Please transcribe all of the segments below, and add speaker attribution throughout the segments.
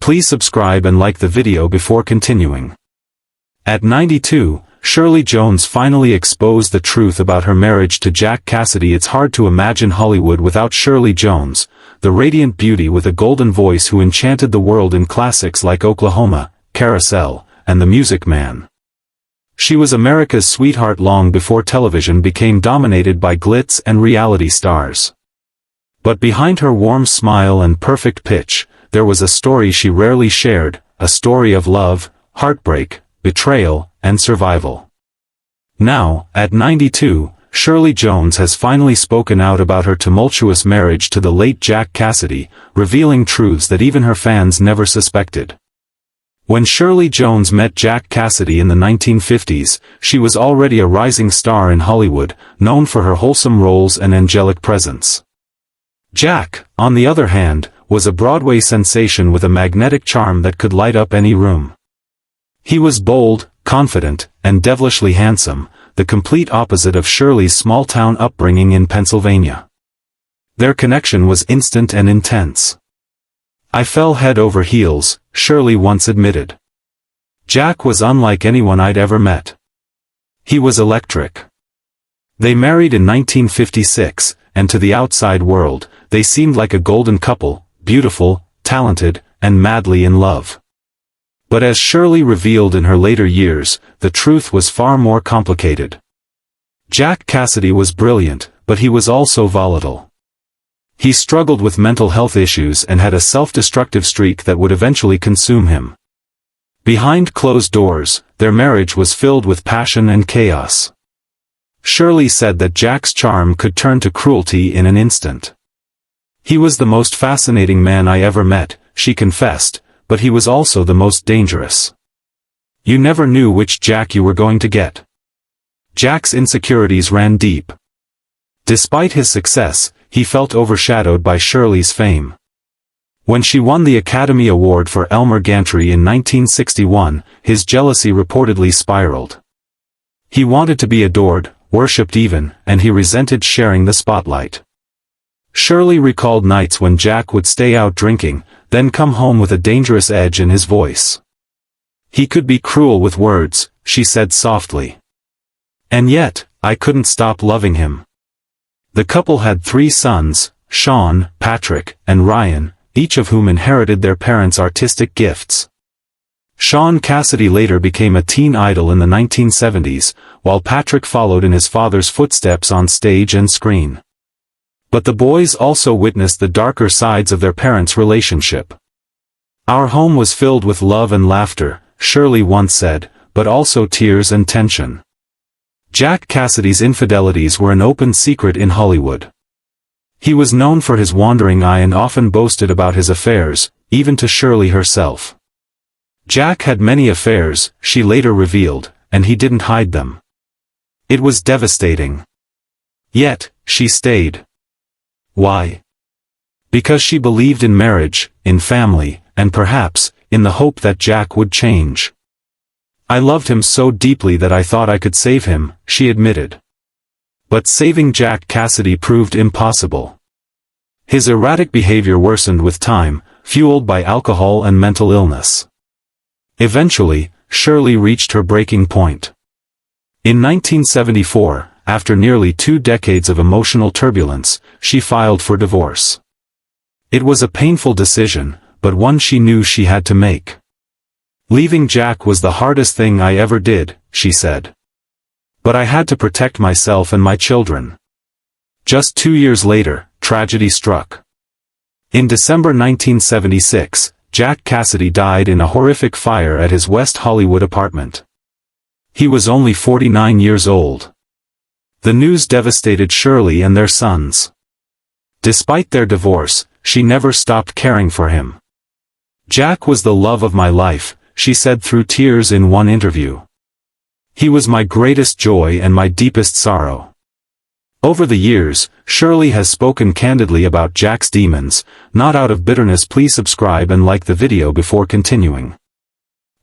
Speaker 1: Please subscribe and like the video before continuing. At 92, Shirley Jones finally exposed the truth about her marriage to Jack Cassidy. It's hard to imagine Hollywood without Shirley Jones, the radiant beauty with a golden voice who enchanted the world in classics like Oklahoma, Carousel, and The Music Man. She was America's sweetheart long before television became dominated by glitz and reality stars. But behind her warm smile and perfect pitch, there was a story she rarely shared, a story of love, heartbreak, betrayal, and survival. Now, at 92, Shirley Jones has finally spoken out about her tumultuous marriage to the late Jack Cassidy, revealing truths that even her fans never suspected. When Shirley Jones met Jack Cassidy in the 1950s, she was already a rising star in Hollywood, known for her wholesome roles and angelic presence. Jack, on the other hand, was a Broadway sensation with a magnetic charm that could light up any room. He was bold, confident, and devilishly handsome, the complete opposite of Shirley's small-town upbringing in Pennsylvania. Their connection was instant and intense. "I fell head over heels," Shirley once admitted. Jack was unlike anyone I'd ever met. He was electric. They married in 1956, and to the outside world, they seemed like a golden couple, beautiful, talented, and madly in love. But as Shirley revealed in her later years, the truth was far more complicated. Jack Cassidy was brilliant, but he was also volatile. He struggled with mental health issues and had a self-destructive streak that would eventually consume him. Behind closed doors, their marriage was filled with passion and chaos. Shirley said that Jack's charm could turn to cruelty in an instant. "He was the most fascinating man I ever met," she confessed, "but he was also the most dangerous. You never knew which Jack you were going to get." Jack's insecurities ran deep. Despite his success, he felt overshadowed by Shirley's fame. When she won the Academy Award for Elmer Gantry in 1961, his jealousy reportedly spiraled. He wanted to be adored, worshipped even, and he resented sharing the spotlight. Shirley recalled nights when Jack would stay out drinking, then come home with a dangerous edge in his voice. "He could be cruel with words," she said softly. "And yet, I couldn't stop loving him." The couple had 3 sons, Sean, Patrick, and Ryan, each of whom inherited their parents' artistic gifts. Sean Cassidy later became a teen idol in the 1970s, while Patrick followed in his father's footsteps on stage and screen. But the boys also witnessed the darker sides of their parents' relationship. "Our home was filled with love and laughter," Shirley once said, "but also tears and tension." Jack Cassidy's infidelities were an open secret in Hollywood. He was known for his wandering eye and often boasted about his affairs, even to Shirley herself. Jack had many affairs, she later revealed, and he didn't hide them. It was devastating. Yet, she stayed. Why? Because she believed in marriage, in family, and perhaps, in the hope that Jack would change. "I loved him so deeply that I thought I could save him," she admitted. But saving Jack Cassidy proved impossible. His erratic behavior worsened with time, fueled by alcohol and mental illness. Eventually, Shirley reached her breaking point. In 1974, after nearly 2 decades of emotional turbulence, she filed for divorce. It was a painful decision, but one she knew she had to make. "Leaving Jack was the hardest thing I ever did," she said. "But I had to protect myself and my children." Just 2 years later, tragedy struck. In December 1976, Jack Cassidy died in a horrific fire at his West Hollywood apartment. He was only 49 years old. The news devastated Shirley and their sons. Despite their divorce, she never stopped caring for him. "Jack was the love of my life," she said through tears in one interview. "He was my greatest joy and my deepest sorrow." Over the years, Shirley has spoken candidly about Jack's demons, not out of bitterness. Please subscribe and like the video before continuing.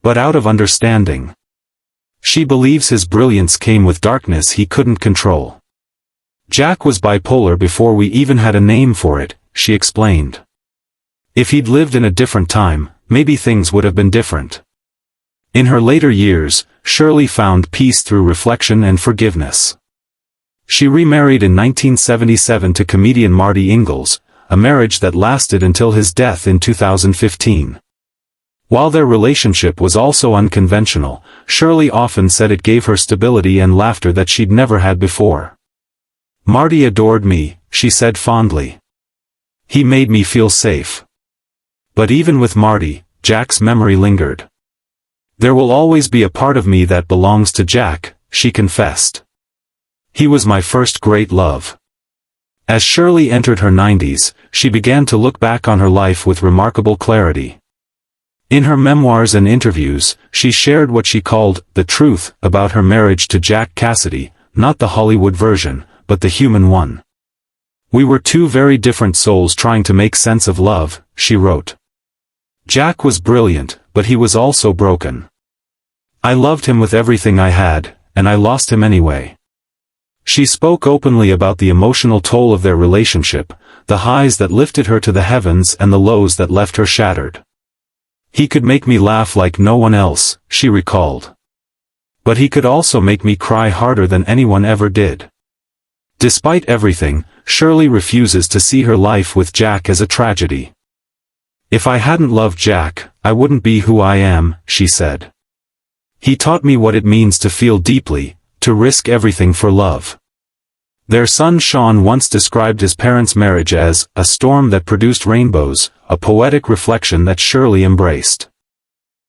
Speaker 1: But out of understanding. She believes his brilliance came with darkness he couldn't control. "Jack was bipolar before we even had a name for it," she explained. "If he'd lived in a different time, maybe things would have been different. In her later years, Shirley found peace through reflection and forgiveness. She remarried in 1977 to comedian Marty Ingalls, a marriage that lasted until his death in 2015. While their relationship was also unconventional, Shirley often said it gave her stability and laughter that she'd never had before. "Marty adored me," she said fondly. "He made me feel safe." But even with Marty, Jack's memory lingered. "There will always be a part of me that belongs to Jack," she confessed. "He was my first great love." As Shirley entered her 90s, she began to look back on her life with remarkable clarity. In her memoirs and interviews, she shared what she called the truth about her marriage to Jack Cassidy, not the Hollywood version, but the human one. "We were two very different souls trying to make sense of love," she wrote. "Jack was brilliant, but he was also broken. I loved him with everything I had, and I lost him anyway." She spoke openly about the emotional toll of their relationship, the highs that lifted her to the heavens and the lows that left her shattered. "He could make me laugh like no one else," she recalled. "But he could also make me cry harder than anyone ever did." Despite everything, Shirley refuses to see her life with Jack as a tragedy. "If I hadn't loved Jack, I wouldn't be who I am," she said. "He taught me what it means to feel deeply, to risk everything for love." Their son Sean once described his parents' marriage as a storm that produced rainbows, a poetic reflection that Shirley embraced.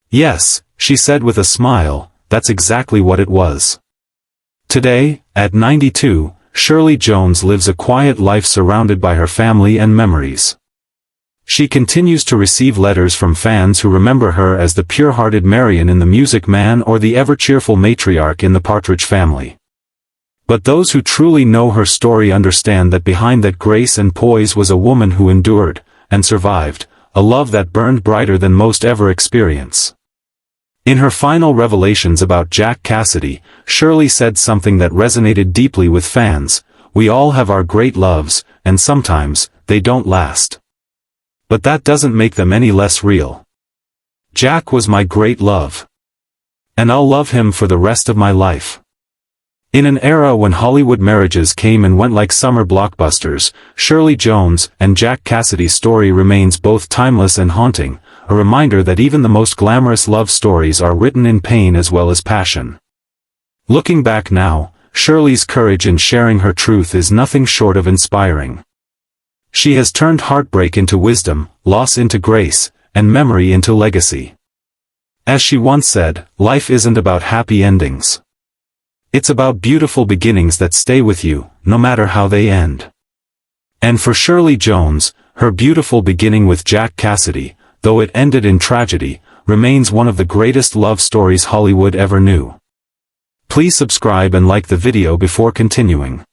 Speaker 1: "Yes," she said with a smile, "that's exactly what it was." Today, at 92, Shirley Jones lives a quiet life surrounded by her family and memories. She continues to receive letters from fans who remember her as the pure-hearted Marion in The Music Man or the ever-cheerful matriarch in The Partridge Family. But those who truly know her story understand that behind that grace and poise was a woman who endured, and survived, a love that burned brighter than most ever experience. In her final revelations about Jack Cassidy, Shirley said something that resonated deeply with fans: "We all have our great loves, and sometimes, they don't last. But that doesn't make them any less real. Jack was my great love. And I'll love him for the rest of my life." In an era when Hollywood marriages came and went like summer blockbusters, Shirley Jones and Jack Cassidy's story remains both timeless and haunting, a reminder that even the most glamorous love stories are written in pain as well as passion. Looking back now, Shirley's courage in sharing her truth is nothing short of inspiring. She has turned heartbreak into wisdom, loss into grace, and memory into legacy. As she once said, "Life isn't about happy endings. It's about beautiful beginnings that stay with you, no matter how they end." And for Shirley Jones, her beautiful beginning with Jack Cassidy, though it ended in tragedy, remains one of the greatest love stories Hollywood ever knew. Please subscribe and like the video before continuing.